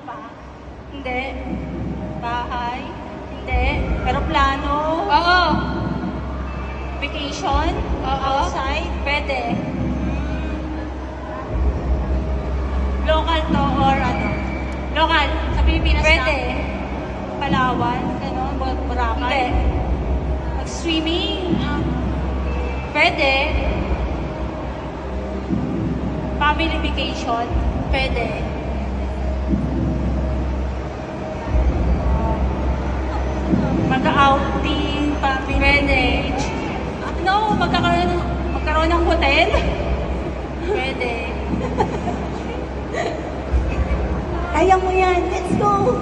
pa? Hindi. Bahay? Hindi. Aeroplano? Oo. Vacation? Oo. Outside? Pwede. Local to or ano? Local. Sa Pilipinas pwede. Palawan? Ganon? Boracay? Hindi. Mag-swimming? Pwede. Family vacation? Pwede. Mag-outing? Family? Pwede. No, magkaroon ng hotel? Pwede. Kaya mo yan. Let's go!